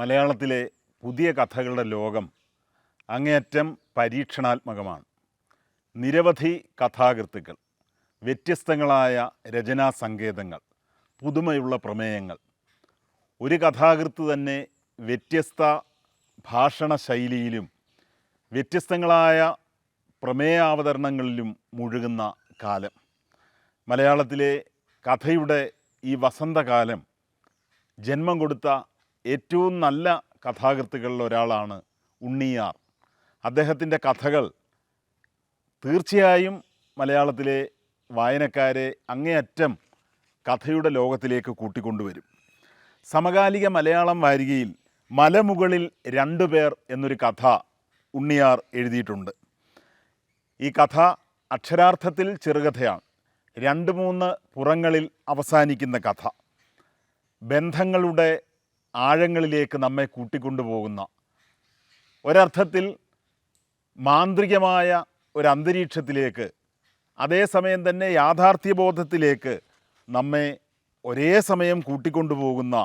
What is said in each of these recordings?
മലയാളത്തിലെ പുതിയ കഥകളുടെ ലോകം അങ്ങേയറ്റം പരീക്ഷണാത്മകമാണ്. നിരവധി കഥാകൃത്തുക്കൾ, വ്യത്യസ്തങ്ങളായ രചനാ സങ്കേതങ്ങൾ, പുതുമയുള്ള പ്രമേയങ്ങൾ. ഒരു കഥാകൃത്ത് തന്നെ വ്യത്യസ്ത ഭാഷണ ശൈലിയിലും വ്യത്യസ്തങ്ങളായ പ്രമേയാവതരണങ്ങളിലും മുഴുകുന്ന കാലം. മലയാളത്തിലെ കഥയുടെ ഈ വസന്തകാലം ജന്മം കൊടുത്ത ഏറ്റവും നല്ല കഥാകൃത്തുക്കളിൽ ഒരാളാണ് ഉണ്ണിയാർ. അദ്ദേഹത്തിൻ്റെ കഥകൾ തീർച്ചയായും മലയാളത്തിലെ വായനക്കാരെ അങ്ങേയറ്റം കഥയുടെ ലോകത്തിലേക്ക് കൂട്ടിക്കൊണ്ടുവരും. സമകാലിക മലയാളം വാരികയിൽ മലമുകളിൽ രണ്ടുപേർ എന്നൊരു കഥ ഉണ്ണിയാർ എഴുതിയിട്ടുണ്ട്. ഈ കഥ അക്ഷരാർത്ഥത്തിൽ ചെറുകഥയാണ്. 2-3 പുറങ്ങളിൽ അവസാനിക്കുന്ന കഥ ബന്ധങ്ങളുടെ ആഴങ്ങളിലേക്ക് നമ്മെ കൂട്ടിക്കൊണ്ടുപോകുന്ന, ഒരർത്ഥത്തിൽ മാന്ത്രികമായ ഒരു അന്തരീക്ഷത്തിലേക്ക്, അതേസമയം തന്നെ യാഥാർത്ഥ്യബോധത്തിലേക്ക് നമ്മെ ഒരേ സമയം കൂട്ടിക്കൊണ്ടുപോകുന്ന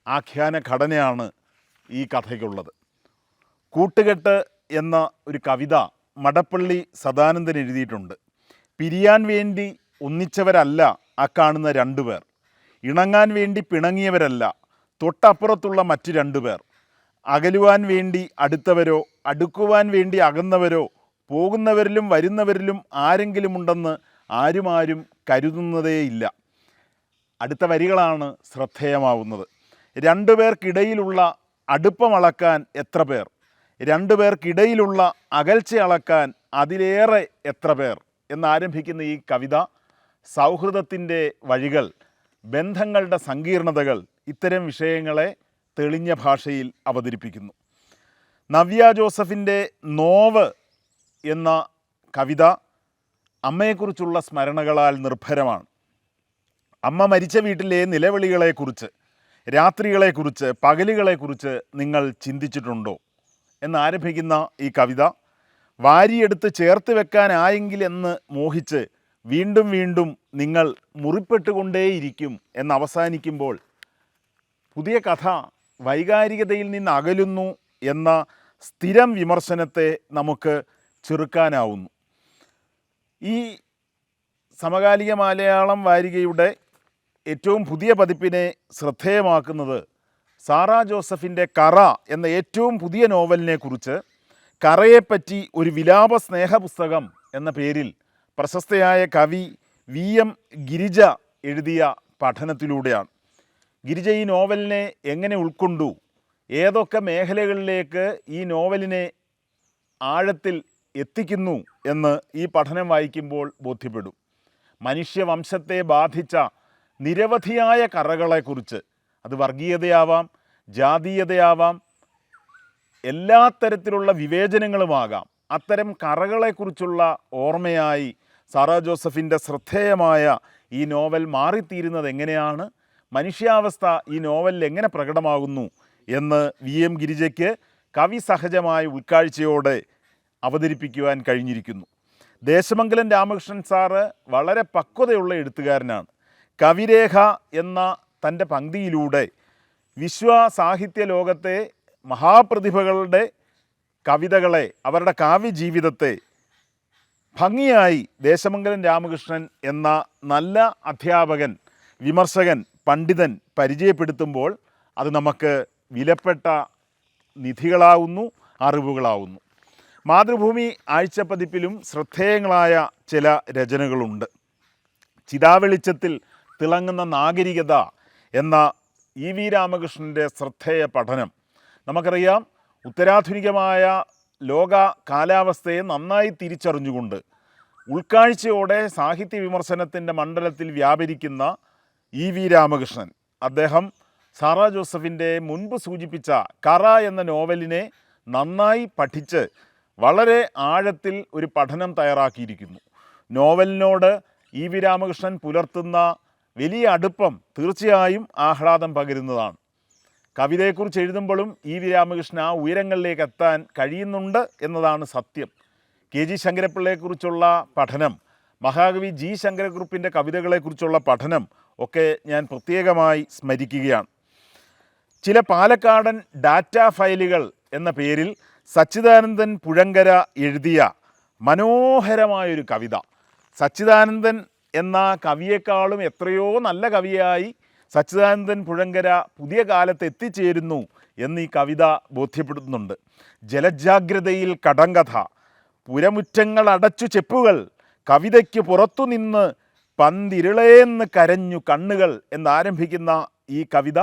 ആഖ്യാന ഘടനയാണ് ഈ കഥയ്ക്കുള്ളത്. കൂട്ടുകെട്ട് എന്ന ഒരു കവിത മടപ്പള്ളി സദാനന്ദൻ എഴുതിയിട്ടുണ്ട്. പിരിയാൻ വേണ്ടി ഒന്നിച്ചവരല്ല ആ കാണുന്ന 2 പേർ, ഇണങ്ങാൻ വേണ്ടി പിണങ്ങിയവരല്ല തൊട്ടപ്പുറത്തുള്ള മറ്റ് 2 പേർ, അകലുവാൻ വേണ്ടി അടുത്തവരോ അടുക്കുവാൻ വേണ്ടി അകന്നവരോ, പോകുന്നവരിലും വരുന്നവരിലും ആരെങ്കിലും ഉണ്ടെന്ന് ആരും കരുതുന്നതേയില്ല. അടുത്ത വരികളാണ് ശ്രദ്ധേയമാവുന്നത്. 2 പേർക്കിടയിലുള്ള അടുപ്പമളക്കാൻ എത്ര പേർ, 2 പേർക്കിടയിലുള്ള അകൽച്ച അളക്കാൻ അതിലേറെ എത്ര പേർ എന്നാരംഭിക്കുന്ന ഈ കവിത സൗഹൃദത്തിൻ്റെ വഴികൾ, ബന്ധങ്ങളുടെ സങ്കീർണതകൾ, ഇത്തരം വിഷയങ്ങളെ തെളിഞ്ഞ ഭാഷയിൽ അവതരിപ്പിക്കുന്നു. നവ്യ ജോസഫിൻ്റെ നോവ് എന്ന കവിത അമ്മയെക്കുറിച്ചുള്ള സ്മരണകളാൽ നിർഭരമാണ്. അമ്മ മരിച്ച വീട്ടിലെ നിലവിളികളെക്കുറിച്ച്, രാത്രികളെക്കുറിച്ച്, പകലുകളെക്കുറിച്ച് നിങ്ങൾ ചിന്തിച്ചിട്ടുണ്ടോ എന്നാരംഭിക്കുന്ന ഈ കവിത വാരിയെടുത്ത് ചേർത്ത് വെക്കാനായെങ്കിലെന്ന് മോഹിച്ച് വീണ്ടും വീണ്ടും നിങ്ങൾ മുറിപ്പെട്ടുകൊണ്ടേയിരിക്കും എന്നവസാനിക്കുമ്പോൾ പുതിയ കഥ വൈകാരികതയിൽ നിന്ന് അകലുന്നു എന്ന സ്ഥിരം വിമർശനത്തെ നമുക്ക് ചെറുക്കാനാവുന്നു. ഈ സമകാലിക മലയാളം വാരികയുടെ ഏറ്റവും പുതിയ പതിപ്പിനെ ശ്രദ്ധേയമാക്കുന്നത് സാറാ ജോസഫിൻ്റെ കറ എന്ന ഏറ്റവും പുതിയ നോവലിനെ കുറിച്ച്, കറയെപ്പറ്റി ഒരു വിലാപ സ്നേഹപുസ്തകം എന്ന പേരിൽ പ്രശസ്തയായ കവി VM ഗിരിജ എഴുതിയ പഠനത്തിലൂടെയാണ്. ഗിരിജ ഈ നോവലിനെ എങ്ങനെ ഉൾക്കൊണ്ടു, ഏതൊക്കെ മേഖലകളിലേക്ക് ഈ നോവലിനെ ആഴത്തിൽ എത്തിക്കുന്നു എന്ന് ഈ പഠനം വായിക്കുമ്പോൾ ബോധ്യപ്പെടും. മനുഷ്യവംശത്തെ ബാധിച്ച നിരവധിയായ കറകളെക്കുറിച്ച്, അത് വർഗീയതയാവാം, ജാതീയതയാവാം, എല്ലാ തരത്തിലുള്ള വിവേചനങ്ങളുമാകാം, അത്തരം കറകളെക്കുറിച്ചുള്ള ഓർമ്മയായി സാറാ ജോസഫിൻ്റെ ശ്രദ്ധേയമായ ഈ നോവൽ മാറിത്തീരുന്നത് എങ്ങനെയാണ്, മനുഷ്യാവസ്ഥ ഈ നോവലിൽ എങ്ങനെ പ്രകടമാകുന്നു എന്ന് VM ഗിരിജയ്ക്ക് കവി സഹജമായ ഉൾക്കാഴ്ചയോടെ അവതരിപ്പിക്കുവാൻ കഴിഞ്ഞിരിക്കുന്നു. ദേശമംഗലം രാമകൃഷ്ണൻ സാറ് വളരെ പക്വതയുള്ള എഴുത്തുകാരനാണ്. കവിരേഖ എന്ന തൻ്റെ പംക്തിയിലൂടെ വിശ്വസാഹിത്യ ലോകത്തെ മഹാപ്രതിഭകളുടെ കവിതകളെ, അവരുടെ കാവ്യജീവിതത്തെ ഭംഗിയായി ദേശമംഗലം രാമകൃഷ്ണൻ എന്ന നല്ല അധ്യാപകൻ, വിമർശകൻ, പണ്ഡിതൻ പരിചയപ്പെടുത്തുമ്പോൾ അത് നമുക്ക് വിലപ്പെട്ട നിധികളാവുന്നു, അറിവുകളാവുന്നു. മാതൃഭൂമി ആഴ്ചപ്പതിപ്പിലും ശ്രദ്ധേയങ്ങളായ ചില രചനകളുണ്ട്. ചിതാവെളിച്ചത്തിൽ തിളങ്ങുന്ന നാഗരികത എന്ന EV രാമകൃഷ്ണൻ്റെ ശ്രദ്ധേയ പഠനം. നമുക്കറിയാം, ഉത്തരാധുനികമായ ലോക കാലാവസ്ഥയെ നന്നായി തിരിച്ചറിഞ്ഞുകൊണ്ട് ഉൾക്കാഴ്ചയോടെ സാഹിത്യ വിമർശനത്തിൻ്റെ മണ്ഡലത്തിൽ വ്യാപരിക്കുന്ന EV രാമകൃഷ്ണൻ, അദ്ദേഹം സാറാ ജോസഫിൻ്റെ മുൻപ് സൂചിപ്പിച്ച കറ എന്ന നോവലിനെ നന്നായി പഠിച്ച് വളരെ ആഴത്തിൽ ഒരു പഠനം തയ്യാറാക്കിയിരിക്കുന്നു. നോവലിനോട് EV രാമകൃഷ്ണൻ പുലർത്തുന്ന വലിയ അടുപ്പം തീർച്ചയായും ആഹ്ലാദം പകരുന്നതാണ്. കവിതയെക്കുറിച്ച് എഴുതുമ്പോഴും EV രാമകൃഷ്ണൻ ആ ഉയരങ്ങളിലേക്ക് എത്താൻ കഴിയുന്നുണ്ട് എന്നതാണ് സത്യം. KG ശങ്കരപ്പിള്ളയെക്കുറിച്ചുള്ള പഠനം, മഹാകവി G ശങ്കരക്കുറുപ്പിൻ്റെ കവിതകളെക്കുറിച്ചുള്ള പഠനം ഒക്കെ ഞാൻ പ്രത്യേകമായി സ്മരിക്കുകയാണ്. ചില പാലക്കാടൻ ഡാറ്റ ഫയലുകൾ എന്ന പേരിൽ സച്ചിദാനന്ദൻ പുഴങ്കര എഴുതിയ മനോഹരമായൊരു കവിത. സച്ചിദാനന്ദൻ എന്ന കവിയേക്കാളും എത്രയോ നല്ല കവിയായി സച്ചിദാനന്ദൻ പുഴങ്കര പുതിയ കാലത്ത് എത്തിച്ചേരുന്നു എന്ന് ഈ കവിത ബോധ്യപ്പെടുത്തുന്നുണ്ട്. ജലജാഗ്രതയിൽ കടങ്കഥ, പുരമുറ്റങ്ങൾ അടച്ചു ചെപ്പുകൾ, കവിതയ്ക്ക് പുറത്തുനിന്ന് പന്തിരുളേന്ന് കരഞ്ഞു കണ്ണുകൾ എന്നാരംഭിക്കുന്ന ഈ കവിത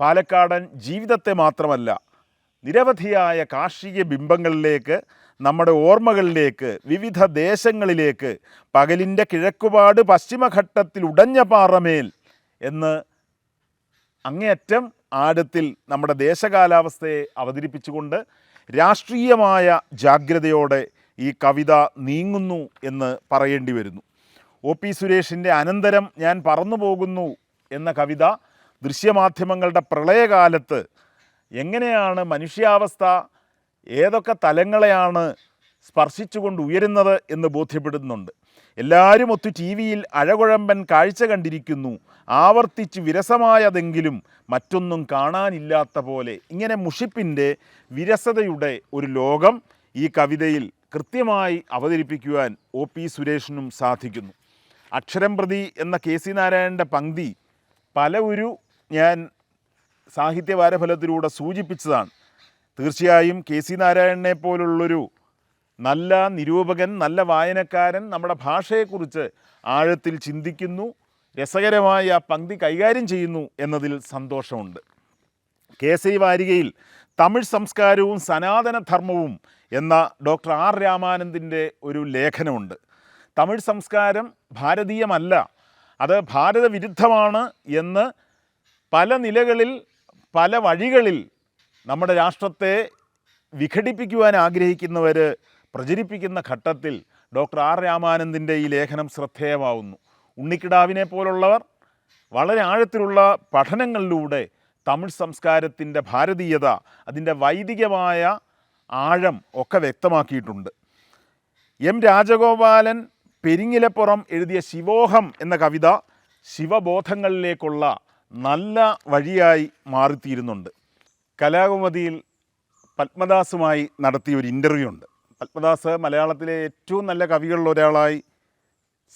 പാലക്കാടൻ ജീവിതത്തെ മാത്രമല്ല, നിരവധിയായ കാർഷിക ബിംബങ്ങളിലേക്ക്, നമ്മുടെ ഓർമ്മകളിലേക്ക്, വിവിധ ദേശങ്ങളിലേക്ക്, പകലിൻ്റെ കിഴക്കുപാട് പശ്ചിമഘട്ടത്തിൽ ഉടഞ്ഞ പാറമേൽ എന്ന് അങ്ങേയറ്റം ആഴത്തിൽ നമ്മുടെ ദേശകാലാവസ്ഥയെ അവതരിപ്പിച്ചുകൊണ്ട് രാഷ്ട്രീയമായ ജാഗ്രതയോടെ ഈ കവിത നീങ്ങുന്നു എന്ന് പറയേണ്ടി വരുന്നു. OP സുരേഷിൻ്റെ അനന്തരം ഞാൻ പറന്നു പോകുന്നു എന്ന കവിത ദൃശ്യമാധ്യമങ്ങളുടെ പ്രളയകാലത്ത് എങ്ങനെയാണ് മനുഷ്യാവസ്ഥ, ഏതൊക്കെ തലങ്ങളെയാണ് സ്പർശിച്ചുകൊണ്ട് ഉയരുന്നത് എന്ന് ബോധ്യപ്പെടുന്നുണ്ട്. എല്ലാവരും ഒത്തു ടി വിയിൽ അഴകുഴമ്പൻ കാഴ്ച കണ്ടിരിക്കുന്നു, ആവർത്തിച്ച് വിരസമായതെങ്കിലും മറ്റൊന്നും കാണാനില്ലാത്ത പോലെ. ഇങ്ങനെ മുഷിപ്പിൻ്റെ വിരസതയുടെ ഒരു ലോകം ഈ കവിതയിൽ കൃത്യമായി അവതരിപ്പിക്കുവാൻ OP സുരേഷിനും സാധിക്കുന്നു. അക്ഷരം പ്രതി എന്ന KC നാരായണൻ്റെ പങ്ക്തി പലവരു ഞാൻ സാഹിത്യവാരഫലത്തിലൂടെ സൂചിപ്പിച്ചതാണ്. തീർച്ചയായും KC നാരായണനെ പോലുള്ളൊരു നല്ല നിരൂപകൻ, നല്ല വായനക്കാരൻ നമ്മുടെ ഭാഷയെക്കുറിച്ച് ആഴത്തിൽ ചിന്തിക്കുന്നു, രസകരമായി ആ പങ്ക്തി കൈകാര്യം ചെയ്യുന്നു എന്നതിൽ സന്തോഷമുണ്ട്. കേസരി വാരികയിൽ തമിഴ് സംസ്കാരവും സനാതനധർമ്മവും എന്ന ഡോക്ടർ R രാമാനന്ദിൻ്റെ ഒരു ലേഖനമുണ്ട്. തമിഴ് സംസ്കാരം ഭാരതീയമല്ല, അത് ഭാരതവിരുദ്ധമാണ് എന്ന് പല നിലകളിൽ പല വഴികളിൽ നമ്മുടെ രാഷ്ട്രത്തെ വിഘടിപ്പിക്കുവാൻ ആഗ്രഹിക്കുന്നവർ പ്രചരിപ്പിക്കുന്ന ഘട്ടത്തിൽ ഡോക്ടർ R രാമാനന്ദിൻ്റെ ഈ ലേഖനം ശ്രദ്ധേയമാവുന്നു. ഉണ്ണിക്കിടാവിനെ പോലുള്ളവർ വളരെ ആഴത്തിലുള്ള പഠനങ്ങളിലൂടെ തമിഴ് സംസ്കാരത്തിൻ്റെ ഭാരതീയത, അതിൻ്റെ വൈദികമായ ആഴം ഒക്കെ വ്യക്തമാക്കിയിട്ടുണ്ട്. M രാജഗോപാലൻ പെരിങ്ങിലപ്പുറം എഴുതിയ ശിവോഹം എന്ന കവിത ശിവബോധങ്ങളിലേക്കുള്ള നല്ല വഴിയായി മാറിത്തീരുന്നുണ്ട്. കലാകുമതിയിൽ പത്മദാസുമായി നടത്തിയ ഒരു ഇൻ്റർവ്യൂ ഉണ്ട്. പത്മദാസ് മലയാളത്തിലെ ഏറ്റവും നല്ല കവികളിൽ ഒരാളായി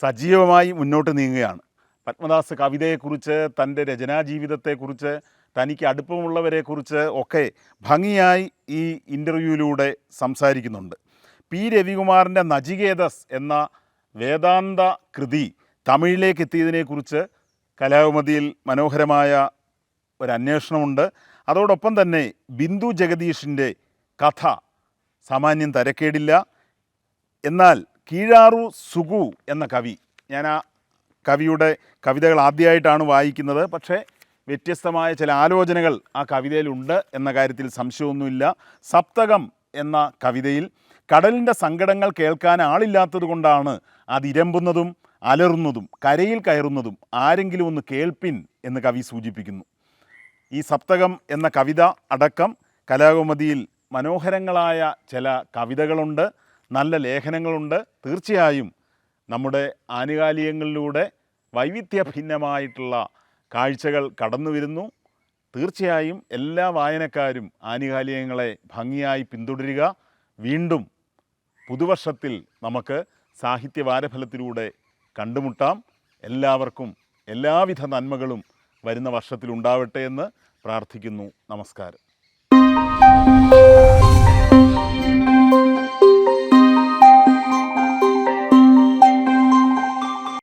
സജീവമായി മുന്നോട്ട് നീങ്ങുകയാണ്. പത്മദാസ് കവിതയെക്കുറിച്ച്, തൻ്റെ രചനാജീവിതത്തെക്കുറിച്ച്, തനിക്ക് അടുപ്പമുള്ളവരെക്കുറിച്ച് ഒക്കെ ഭംഗിയായി ഈ ഇൻ്റർവ്യൂവിലൂടെ സംസാരിക്കുന്നുണ്ട്. P രവികുമാറിൻ്റെ നചികേതസ് എന്ന വേദാന്ത കൃതി തമിഴിലേക്ക് എത്തിയതിനെക്കുറിച്ച് കലാകുമതിയിൽ മനോഹരമായ ഒരു അന്വേഷണമുണ്ട്. അതോടൊപ്പം തന്നെ ബിന്ദു ജഗദീഷിൻ്റെ കഥ സാമാന്യം തരക്കേടില്ല. എന്നാൽ കീഴാറു സുഗു എന്ന കവി, ഞാൻ ആ കവിയുടെ കവിതകൾ ആദ്യമായിട്ടാണ് വായിക്കുന്നത്, പക്ഷേ വ്യത്യസ്തമായ ചില ആലോചനകൾ ആ കവിതയിലുണ്ട് എന്ന കാര്യത്തിൽ സംശയമൊന്നുമില്ല. സപ്തകം എന്ന കവിതയിൽ കടലിൻ്റെ സങ്കടങ്ങൾ കേൾക്കാൻ ആളില്ലാത്തത് കൊണ്ടാണ് അതിരമ്പുന്നതും അലറുന്നതും കരയിൽ കയറുന്നതും, ആരെങ്കിലും ഒന്ന് കേൾപ്പിൻ എന്ന് കവി സൂചിപ്പിക്കുന്നു. ഈ സപ്തകം എന്ന കവിത അടക്കം കലാകുമതിയിൽ മനോഹരങ്ങളായ ചില കവിതകളുണ്ട്, നല്ല ലേഖനങ്ങളുണ്ട്. തീർച്ചയായും നമ്മുടെ ആനുകാലികങ്ങളിലൂടെ വൈവിധ്യഭിന്നമായിട്ടുള്ള കാഴ്ചകൾ കടന്നു വരുന്നു. തീർച്ചയായും എല്ലാ വായനക്കാരും ആനുകാലികങ്ങളെ ഭംഗിയായി പിന്തുടരുക. വീണ്ടും പുതുവർഷത്തിൽ നമുക്ക് സാഹിത്യവാരഫലത്തിലൂടെ കണ്ടുമുട്ടാം. എല്ലാവർക്കും എല്ലാവിധ നന്മകളും വരുന്ന വർഷത്തിലുണ്ടാവട്ടെ എന്ന് പ്രാർത്ഥിക്കുന്നു. നമസ്കാരം.